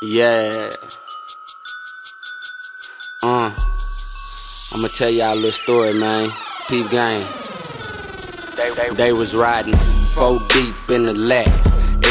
Yeah. I'ma tell y'all a little story, man. Peep gang. They was riding 4 deep in the lack.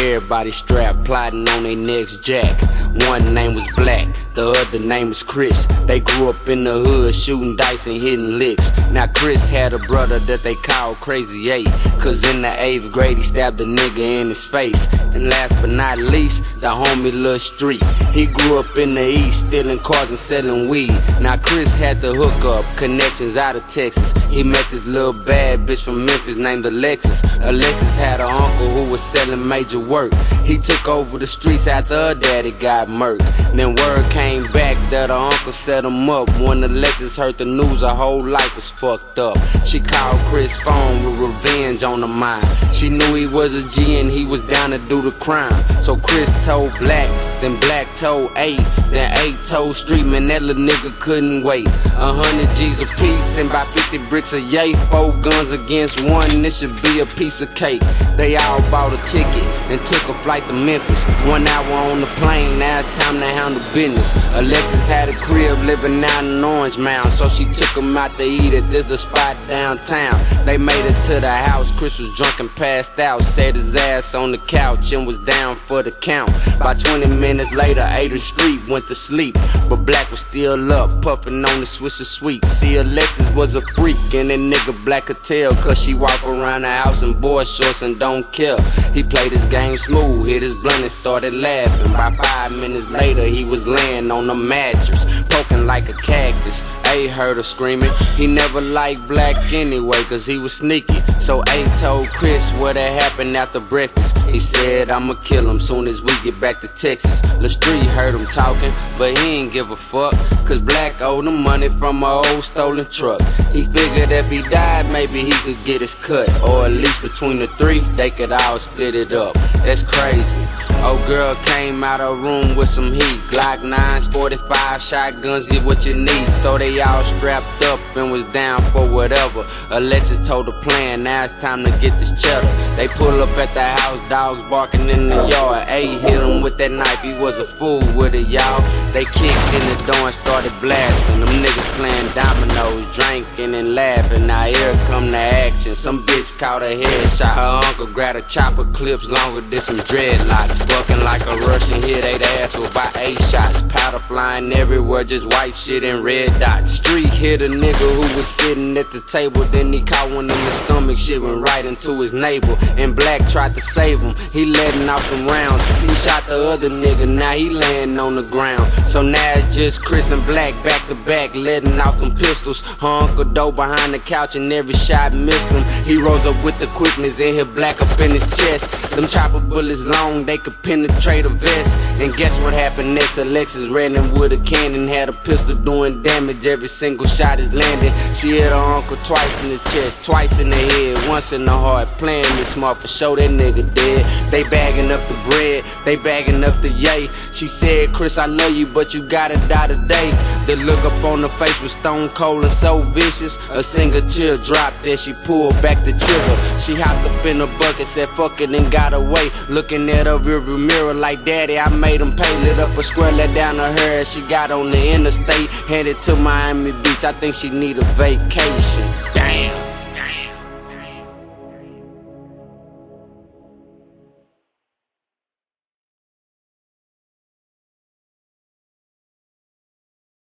Everybody strapped, plotting on their next jack. One name was Black, the other name was Chris. They grew up in the hood, shooting dice and hitting licks. Now Chris had a brother that they called Crazy 8, cause in the 8th grade he stabbed a nigga in his face. And last but not least, the homie Lil Street. He grew up in the East, stealing cars and selling weed. Now Chris had the hook up, connections out of Texas. He met this little bad bitch from Memphis named Alexis. Alexis had an uncle who was selling major work. He took over the streets after her daddy got murked. Then word came back that her uncle set him up. When Alexis heard the news, her whole life was fucked up. She called Chris' phone with revenge on her mind. She knew he was a G and he was down to do the crime. So Chris told Black, then Black told 8, then 8 told Street. Man, that little nigga couldn't wait. 100 G's a piece and by 50 bricks a yay. 4 guns against 1, this should be a piece of cake. They all bought a ticket and took a flight to Memphis. 1 hour on the plane, now it's time to handle business. Alexis had a crib living out in Orange Mound, so she took him out to eat at this the spot downtown. They made it to the house. Chris was drunk and passed out, sat his ass on the couch and was down for the count. By 20 minutes later, 8th Street went to sleep, but Black was still up, puffing on the Swisher Sweet. See, Alexis was a freak, and that nigga Black could tell, cause she walk around the house in boy shorts and don't care. He played his game smooth, hit his blunt and started laughing. By 5 minutes later, he was laying on the mattress, poking like a cactus. A heard her screaming. He never liked Black anyway, cause he was sneaky. So A told Chris what had happened after breakfast. He said, I'ma kill him soon as we get back to Texas. Lil Street heard him talking, but he ain't give a fuck, cause Black owed him money from an old stolen truck. He figured if he died, maybe he could get his cut, or at least between the 3, they could all split it up. That's crazy. Old girl came out her room with some heat. Glock 9s, 45 shotguns, get what you need. So they all strapped up and was down for whatever. Alexis told the plan, now it's time to get this cheddar. They pull up at the house, dogs barking in the yard. A hit him with that knife, he was a fool with it, y'all. They kicked in the door and started blasting. Them niggas playing dominoes, drinking and laughing. Now here come the action. Some bitch caught a headshot. Her uncle grabbed a chopper, clips longer than some dreadlocks. Bucking like a Russian, hit 8 ass with about 8 shots. Powder flying everywhere, just white shit and red dots. Street hit a nigga who was sitting at the table, then he caught one in the stomach. Shit went right into his navel, and Black tried to save him. He letting off them rounds. He shot the other nigga, now he laying on the ground. So now it's just Chris and Black back to back, letting off them pistols. Her uncle dove behind the couch and every shot missed him. He rose up with the quickness and hit Black up in his chest. Them chopper bullets long, they could penetrate a vest. And guess what happened next? Alexis ran in with a cannon, had a pistol doing damage. Every single shot is landing. She hit her uncle twice in the chest, twice in the head, once in the heart. Playing this smart for show, that nigga dead. They bagging up the bread, they bagging up the yay. She said, Chris, I love you, but you gotta die today. The look up on her face was stone cold and so vicious. A single tear dropped as she pulled back the trigger. She hopped up in the bucket, said fuck it and got away. Looking at her rearview mirror like, daddy, I made him pay. Lit up a square, let down her hair as she got on the interstate. Headed to Miami Beach, I think she need a vacation. Damn.